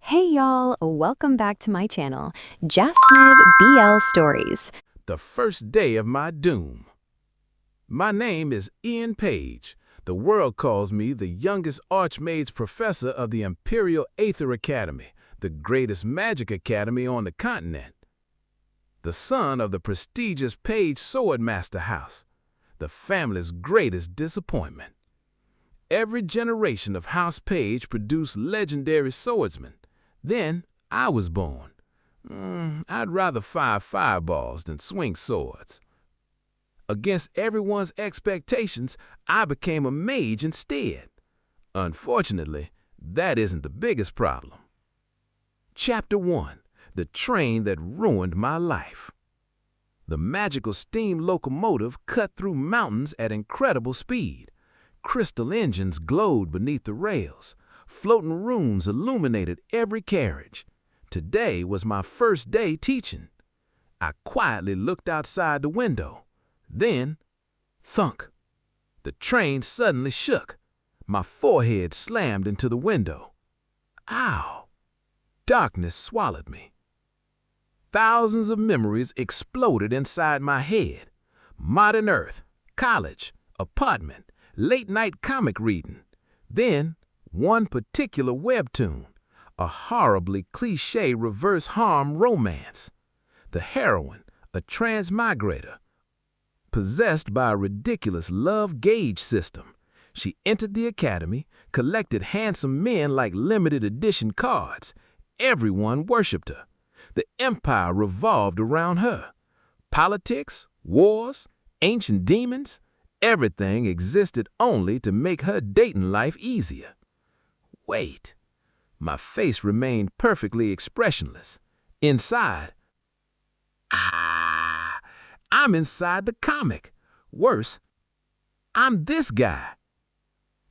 Hey y'all, welcome back to my channel, Jasniv BL Stories. The first day of my doom. My name is Ian Page. The world calls me the youngest Archmage professor of the Imperial Aether Academy, the greatest magic academy on the continent. The son of the prestigious Page Swordmaster house, the family's greatest disappointment. Every generation of House Page produced legendary swordsmen. Then I was born. I'd rather fire fireballs than swing swords. Against everyone's expectations, I became a mage instead. Unfortunately, that isn't the biggest problem. Chapter 1. The train that ruined my life. The magical steam locomotive cut through mountains at incredible speed. Crystal engines glowed beneath the rails. Floating runes illuminated every carriage. Today was my first day teaching. I quietly looked outside the window. Then, thunk! The train suddenly shook. My forehead slammed into the window. Ow! Darkness swallowed me. Thousands of memories exploded inside my head. Modern Earth, college, apartment, late-night comic reading. Then, one particular webtoon, a horribly cliché reverse harem romance. The heroine, a transmigrator, possessed by a ridiculous love gauge system. She entered the academy, collected handsome men like limited edition cards. Everyone worshipped her. The empire revolved around her. Politics, wars, ancient demons, everything existed only to make her dating life easier. Wait. My face remained perfectly expressionless. Inside, I'm inside the comic. Worse, I'm this guy.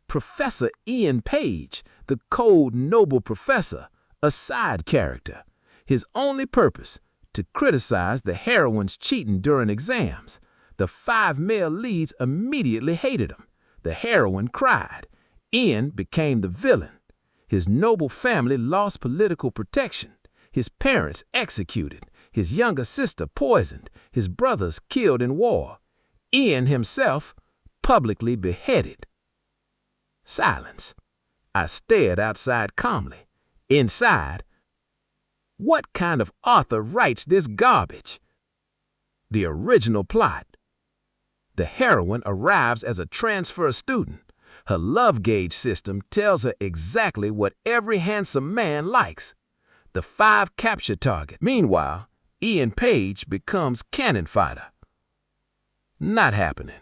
Professor Ian Page, the cold, noble professor, a side character. His only purpose, to criticize the heroine's cheating during exams. The 5 male leads immediately hated him. The heroine cried. Ian became the villain. His noble family lost political protection. His parents executed. His younger sister poisoned. His brothers killed in war. Ian himself publicly beheaded. Silence. I stared outside calmly. Inside, what kind of author writes this garbage? The original plot. The heroine arrives as a transfer student. Her love gauge system tells her exactly what every handsome man likes. The 5 capture target. Meanwhile, Ian Page becomes cannon fighter. Not happening.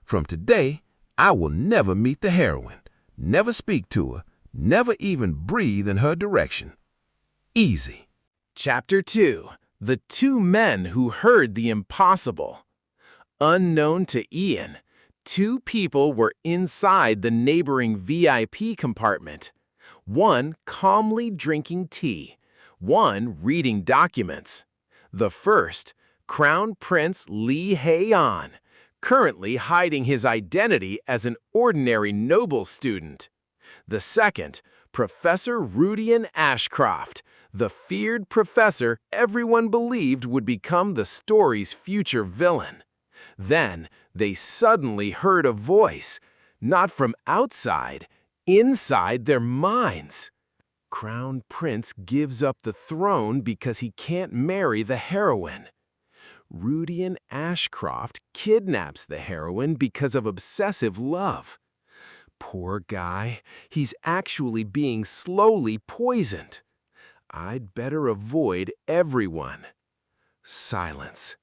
From today, I will never meet the heroine, never speak to her, never even breathe in her direction. Easy. Chapter 2. The 2 men who heard the impossible. Unknown to Ian, 2 people were inside the neighboring VIP compartment. One calmly drinking tea, one reading documents. The first, Crown Prince Lee Hae-on, currently hiding his identity as an ordinary noble student. The second, Professor Rudian Ashcroft, the feared professor everyone believed would become the story's future villain. Then they suddenly heard a voice, not from outside, inside their minds. Crown Prince gives up the throne because he can't marry the heroine. Rudian Ashcroft kidnaps the heroine because of obsessive love. Poor guy, he's actually being slowly poisoned. I'd better avoid everyone. Silence.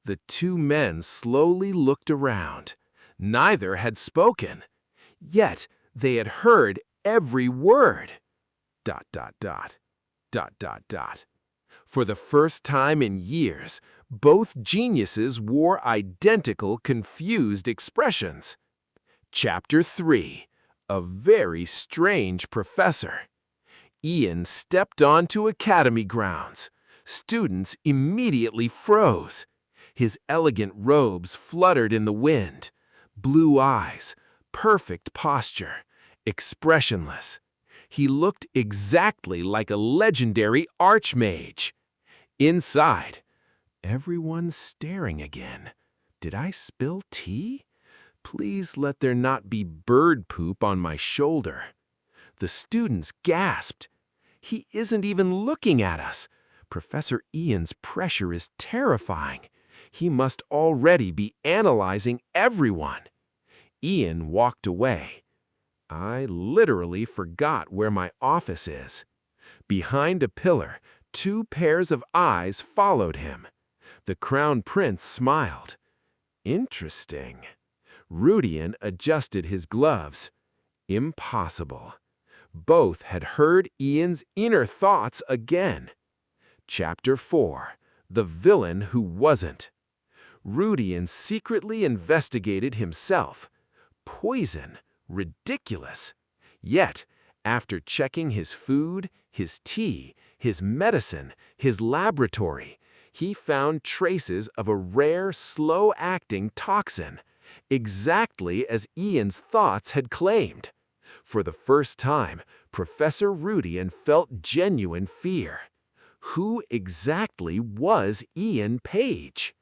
The 2 men slowly looked around. Neither had spoken. Yet they had heard every word. ... For the first time in years, both geniuses wore identical, confused expressions. Chapter 3. A very strange professor. Ian stepped onto academy grounds. Students immediately froze. His elegant robes fluttered in the wind. Blue eyes, perfect posture, expressionless. He looked exactly like a legendary Archmage. Inside, everyone's staring again. Did I spill tea? Please let there not be bird poop on my shoulder. The students gasped. He isn't even looking at us. Professor Ian's pressure is terrifying. He must already be analyzing everyone. Ian walked away. I literally forgot where my office is. Behind a pillar, 2 pairs of eyes followed him. The Crown Prince smiled. Interesting. Rudian adjusted his gloves. Impossible. Both had heard Ian's inner thoughts again. Chapter 4. The Villain Who Wasn't. Rudian secretly investigated himself. Poison. Ridiculous. Yet, after checking his food, his tea, his medicine, his laboratory, he found traces of a rare, slow-acting toxin, exactly as Ian's thoughts had claimed. For the first time, Professor Rudian felt genuine fear. Who exactly was Ian Page?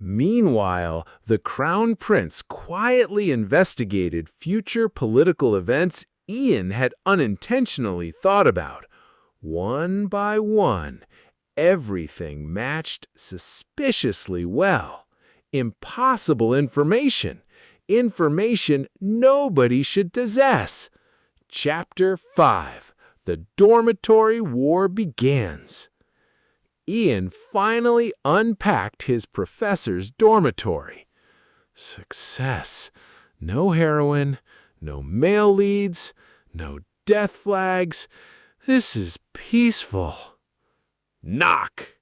Meanwhile, the Crown Prince quietly investigated future political events Ian had unintentionally thought about. One by one, everything matched suspiciously well. Impossible information. Information nobody should possess. Chapter 5. The Dormitory War Begins. Ian finally unpacked his professor's dormitory. Success. No heroine, no male leads, no death flags. This is peaceful. Knock!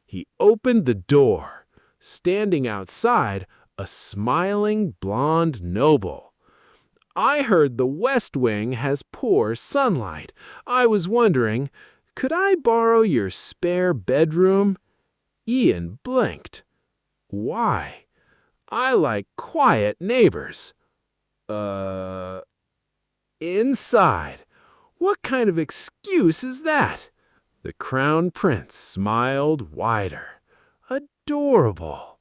He opened the door. Standing outside, a smiling blonde noble. I heard the West Wing has poor sunlight. I was wondering, could I borrow your spare bedroom? Ian blinked. Why? I like quiet neighbors. Inside. What kind of excuse is that? The Crown Prince smiled wider. Adorable.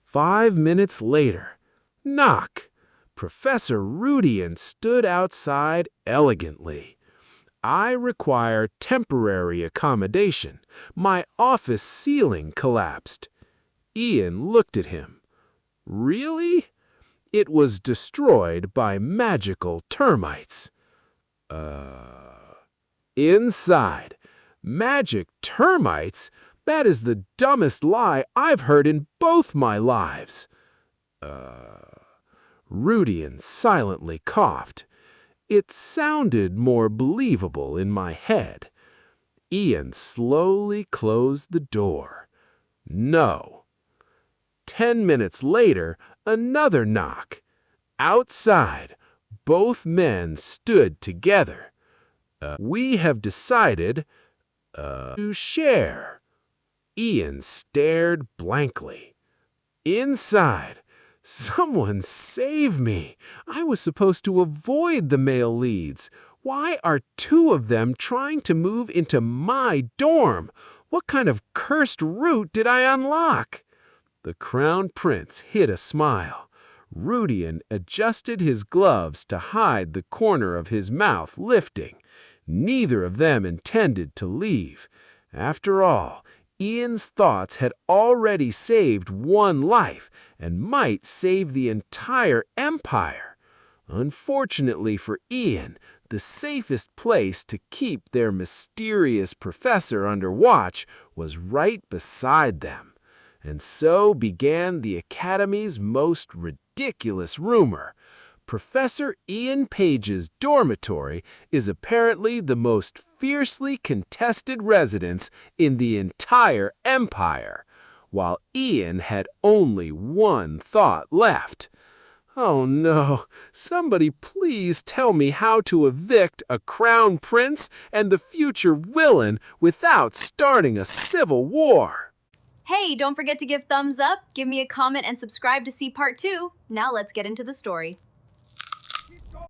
5 minutes later. Knock. Professor Rudian stood outside elegantly. I require temporary accommodation. My office ceiling collapsed. Ian looked at him. Really? It was destroyed by magical termites. Inside. Magic termites? That is the dumbest lie I've heard in both my lives. Rudian silently coughed. It sounded more believable in my head. Ian slowly closed the door. No. 10 minutes later, another knock. Outside, both men stood together. We have decided to share. Ian stared blankly. Inside, someone save me. I was supposed to avoid the male leads. Why are 2 of them trying to move into my dorm? What kind of cursed route did I unlock? The Crown Prince hid a smile. Rudian adjusted his gloves to hide the corner of his mouth lifting. Neither of them intended to leave. After all, Ian's thoughts had already saved 1 life and might save the entire empire. Unfortunately for Ian, the safest place to keep their mysterious professor under watch was right beside them. And so began the Academy's most ridiculous rumor. Professor Ian Page's dormitory is apparently the most fiercely contested residence in the entire empire, while Ian had only 1 thought left. Oh no, somebody please tell me how to evict a crown prince and the future villain without starting a civil war. Hey, don't forget to give thumbs up, give me a comment, and subscribe to see part 2. Now let's get into the story.